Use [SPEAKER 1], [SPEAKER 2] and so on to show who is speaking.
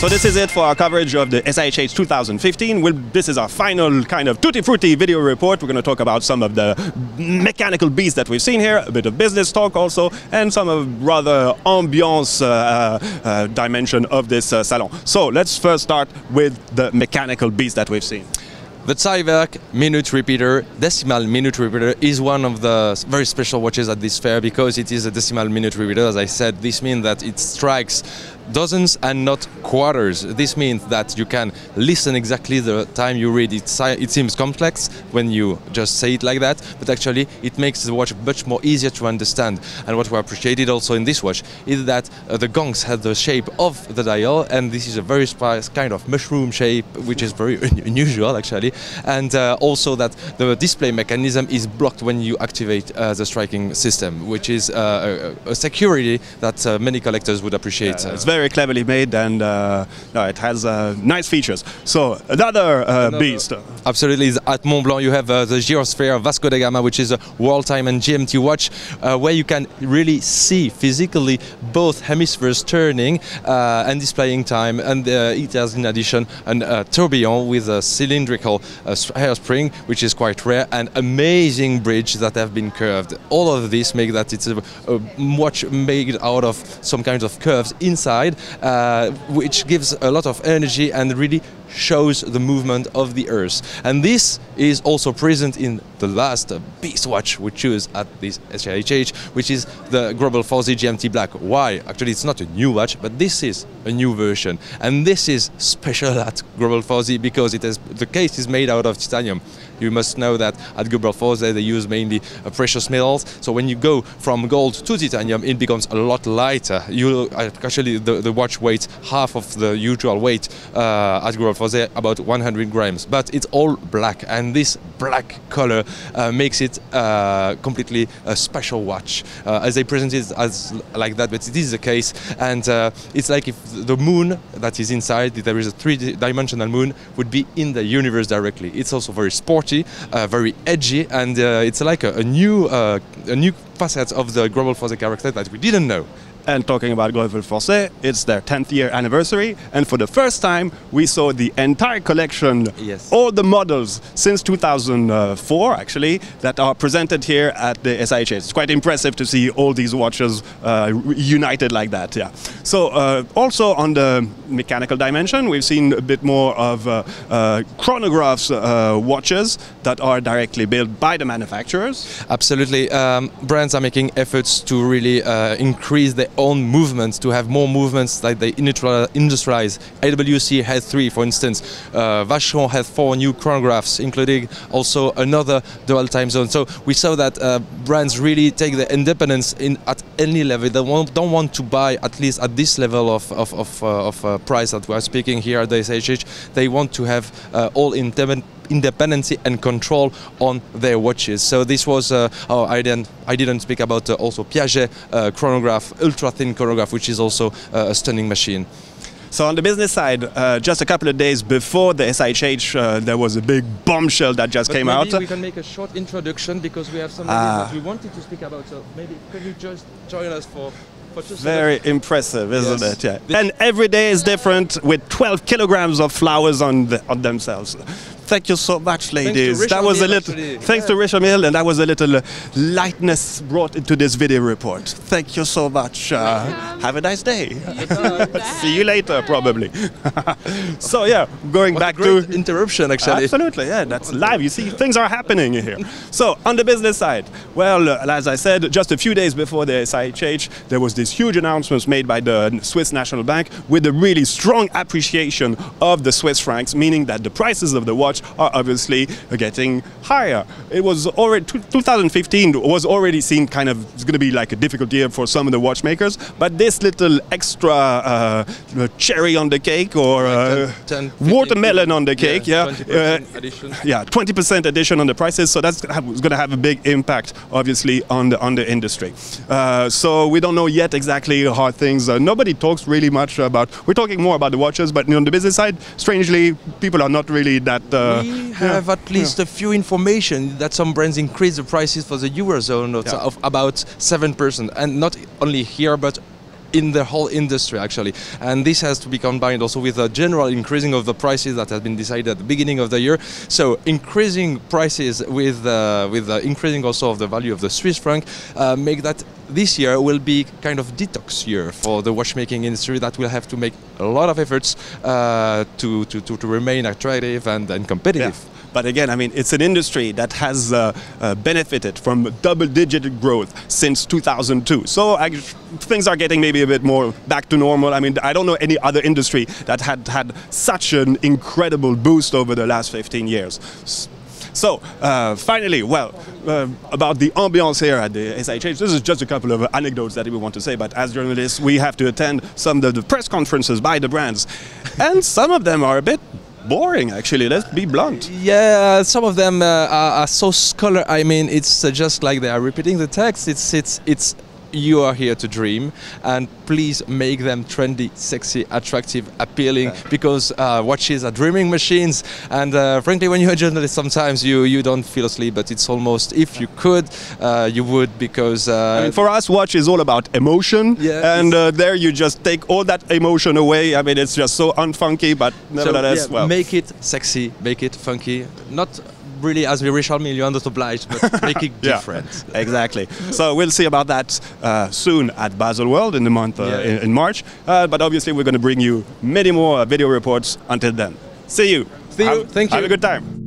[SPEAKER 1] So this is it for our coverage of the SIHH 2015. This is our final kind of tutti-frutti video report. We're going to talk about some of the mechanical beasts that we've seen here, a bit of business talk also, and some of rather ambiance dimension of this salon. So let's first start with the mechanical beast that we've seen.
[SPEAKER 2] The Tyvek minute repeater, decimal minute repeater, is one of the very special watches at this fair because it is a decimal minute repeater. As I said, this means that it strikes dozens and not quarters. This means that you can listen exactly the time you read. It seems complex when you just say it like that, but actually it makes the watch much more easier to understand. And what we appreciated also in this watch is that the gongs have the shape of the dial, and this is a very kind of mushroom shape, which is very unusual actually. And also that the display mechanism is blocked when you activate the striking system, which is a security that many collectors would appreciate.
[SPEAKER 1] Yeah, it's very cleverly made, and no, it has nice features. So another beast.
[SPEAKER 2] Absolutely. At Mont Blanc you have the Geosphere Vasco da Gama, which is a world time and GMT watch where you can really see physically both hemispheres turning and displaying time, and it has in addition a tourbillon with a cylindrical hairspring, which is quite rare, and amazing bridge that have been curved. All of this make that it's a watch made out of some kind of curves inside, which gives a lot of energy and really shows the movement of the Earth. And this is also present in the last beast watch we choose at this SIHH, which is the Global 4Z GMT Black. Why? Actually, it's not a new watch, but this is a new version. And this is special at Global 4Z because the case is made out of titanium. You must know that at Global 4Z they use mainly precious metals. So when you go from gold to titanium, it becomes a lot lighter. Actually, the watch weighs half of the usual weight at Global 4Z, about 100 grams. But it's all black, and this black color makes it completely a special watch. As they present it as like that, but it is the case. And it's like if the moon that is inside, there is a three-dimensional moon, would be in the universe directly. It's also very sporty, very edgy, and it's like a new facet of the Global 4Z character that we didn't know.
[SPEAKER 1] And talking about Global 4Z, it's their 10th year anniversary, and for the first time we saw the entire collection,
[SPEAKER 2] yes,
[SPEAKER 1] all the models since 2004 actually, that are presented here at the SIHH. It's quite impressive to see all these watches united like that. Yeah. So also on the mechanical dimension, we've seen a bit more of chronographs watches that are directly built by the manufacturers.
[SPEAKER 2] Absolutely. Brands are making efforts to really increase their own movements, to have more movements like they industrialize. AWC has 3, for instance. Vasco has 4 new chronographs, including also another dual time zone. So we saw that brands really take the independence at any level. They don't want to buy, at least at this level of price that we are speaking here at the SIHH. They want to have all independency and control on their watches. So this was I didn't speak about also Piaget chronograph, ultra thin chronograph, which is also a stunning machine.
[SPEAKER 1] So on the business side, just a couple of days before the SIHH, there was a big bombshell that just came out.
[SPEAKER 2] We can make a short introduction because we have some that we wanted to speak about. So maybe can you just join us for just
[SPEAKER 1] very impressive, isn't it? Yeah. And every day is different, with 12 kilograms of flowers on themselves. Thank you so much, ladies. That was a little, thanks to Richard Mill, and that was a little lightness brought into this video report. Thank you so much. Have a nice day. See you later, probably. So yeah, going back to
[SPEAKER 2] interruption, actually.
[SPEAKER 1] Absolutely, yeah, that's live. You see, things are happening here. So on the business side, well, as I said, just a few days before the SIHH, there was this huge announcement made by the Swiss National Bank with a really strong appreciation of the Swiss francs, meaning that the prices of the watch are obviously getting higher. It was already 2015 was already seen kind of it's going to be like a difficult year for some of the watchmakers, but this little extra cherry on the cake, or
[SPEAKER 2] 10,
[SPEAKER 1] watermelon on the cake, yeah,
[SPEAKER 2] 20%
[SPEAKER 1] addition on the prices. So that's going to have a big impact, obviously, on the industry. So we don't know yet exactly how things. Nobody talks really much about. We're talking more about the watches, but on the business side, strangely, people are not really that.
[SPEAKER 2] We have at least a few information that some brands increase the prices for the Eurozone of about 7%, and not only here but in the whole industry actually, and this has to be combined also with a general increasing of the prices that has been decided at the beginning of the year. So increasing prices with increasing also of the value of the Swiss franc make that this year will be kind of detox year for the watchmaking industry that will have to make a lot of efforts to remain attractive and competitive.
[SPEAKER 1] Yeah. But again, I mean, it's an industry that has benefited from double-digit growth since 2002. So things are getting maybe a bit more back to normal. I mean, I don't know any other industry that had such an incredible boost over the last 15 years. So, finally, well, about the ambiance here at the SIHH, this is just a couple of anecdotes that we want to say, but as journalists, we have to attend some of the press conferences by the brands, and some of them are a bit boring, actually, let's be blunt.
[SPEAKER 2] Yeah, some of them are so scholar. I mean, it's just like they are repeating the text. It's you are here to dream, and please make them trendy, sexy, attractive, appealing, because watches are dreaming machines, and frankly, when you're a journalist, sometimes you don't feel asleep, but it's almost, if you could, you would, because
[SPEAKER 1] I mean, for us, watch is all about emotion, and there you just take all that emotion away. I mean, it's just so unfunky, but nevertheless,
[SPEAKER 2] well, make it sexy, make it funky, not really as Richard Mille, you're not obliged, but make it different.
[SPEAKER 1] Exactly. So we'll see about that soon at Basel World in the month in March. But obviously we're going to bring you many more video reports until then. See you.
[SPEAKER 2] See you. Thank you.
[SPEAKER 1] Have a good time.